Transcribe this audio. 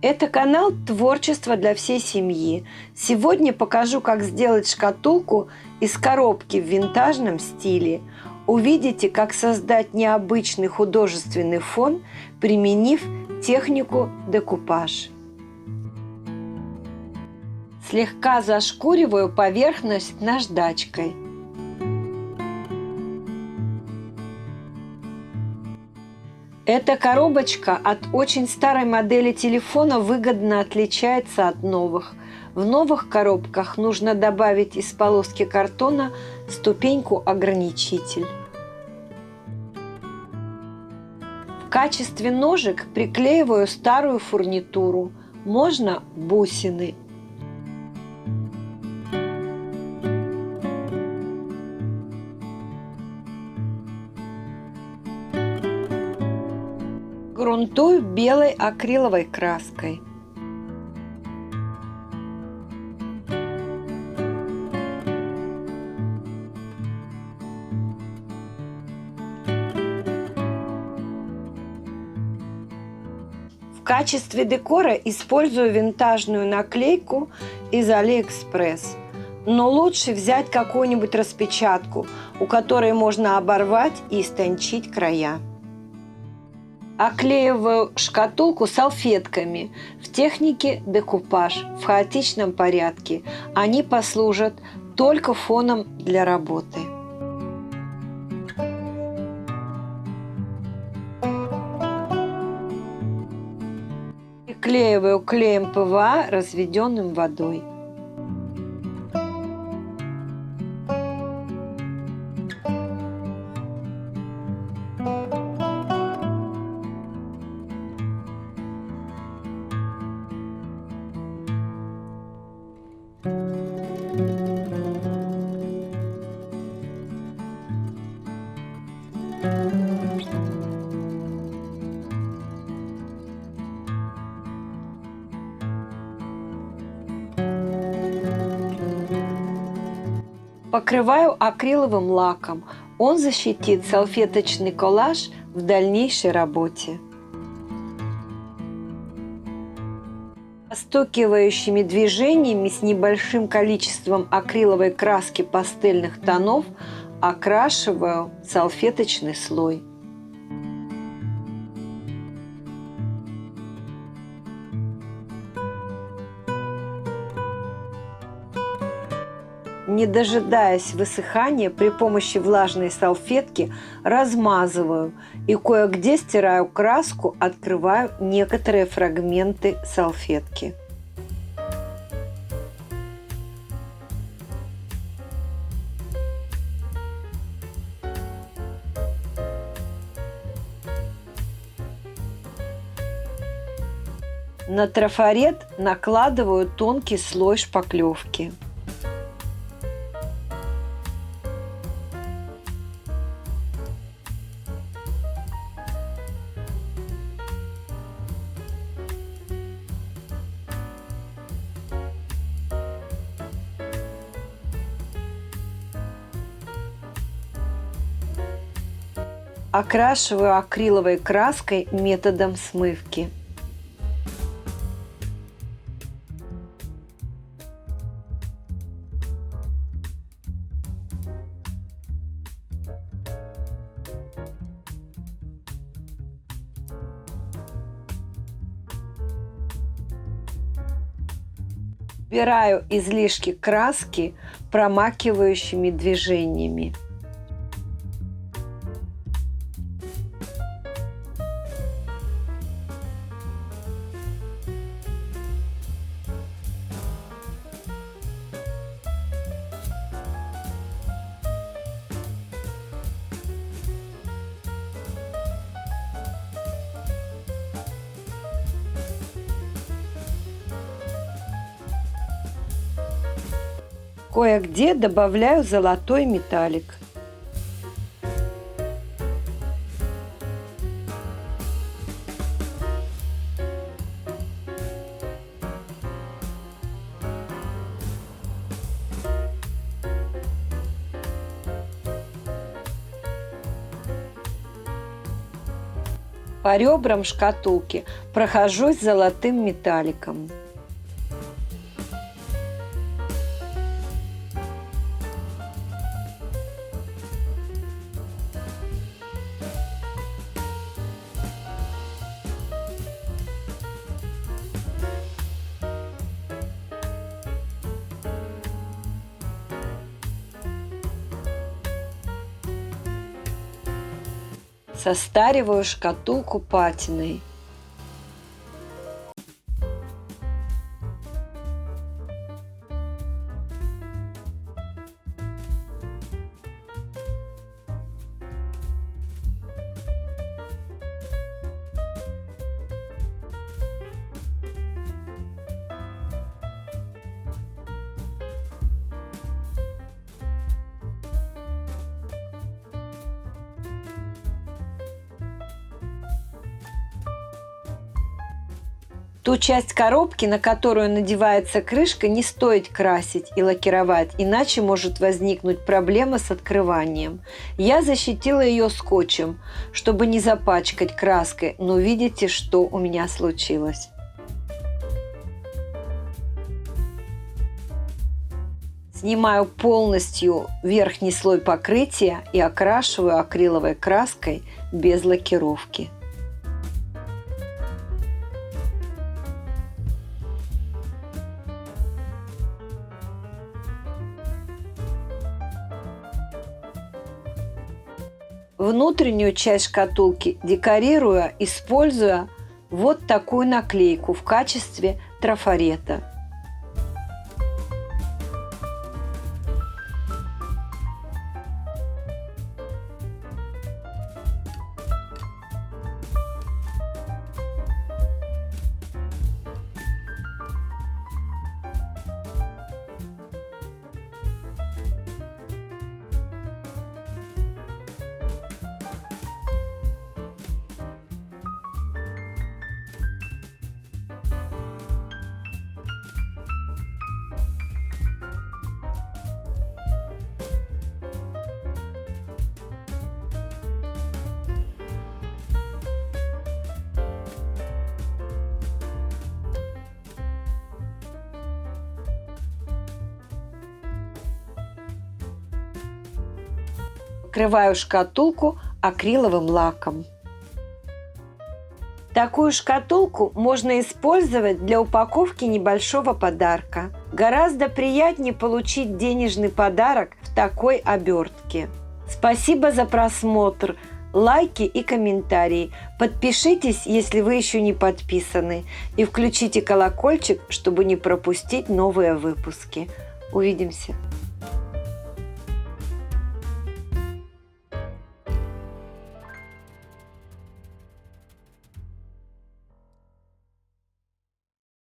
Это канал «Творчество для всей семьи». Сегодня покажу, как сделать шкатулку из коробки в винтажном стиле. Увидите, как создать необычный художественный фон, применив технику декупаж. Слегка зашкуриваю поверхность наждачкой. Эта коробочка от очень старой модели телефона выгодно отличается от новых. В новых коробках нужно добавить из полоски картона ступеньку-ограничитель. В качестве ножек приклеиваю старую фурнитуру, можно бусины. Грунтую белой акриловой краской. В качестве декора использую винтажную наклейку из AliExpress. Но лучше взять какую-нибудь распечатку, у которой можно оборвать и истончить края. Оклеиваю шкатулку салфетками в технике декупаж в хаотичном порядке. Они послужат только фоном для работы. Приклеиваю клеем ПВА, разведенным водой. Покрываю акриловым лаком. Он защитит салфеточный коллаж в дальнейшей работе. Постукивающими движениями с небольшим количеством акриловой краски пастельных тонов окрашиваю салфеточный слой. Не дожидаясь высыхания, при помощи влажной салфетки размазываю и кое-где стираю краску, открываю некоторые фрагменты салфетки. На трафарет накладываю тонкий слой шпаклевки. Окрашиваю акриловой краской методом смывки. Убираю излишки краски промакивающими движениями. Кое-где добавляю золотой металлик. По ребрам шкатулки прохожусь золотым металликом. Состариваю шкатулку патиной. Ту часть коробки, на которую надевается крышка, не стоит красить и лакировать, иначе может возникнуть проблема с открыванием. Я защитила ее скотчем, чтобы не запачкать краской, но видите, что у меня случилось. Снимаю полностью верхний слой покрытия и окрашиваю акриловой краской без лакировки. Внутреннюю часть шкатулки декорирую, используя вот такую наклейку в качестве трафарета. Покрываю шкатулку акриловым лаком. Такую шкатулку можно использовать для упаковки небольшого подарка. Гораздо приятнее получить денежный подарок в такой обертке. Спасибо за просмотр, лайки и комментарии. Подпишитесь, если вы еще не подписаны, и включите колокольчик, чтобы не пропустить новые выпуски. Увидимся!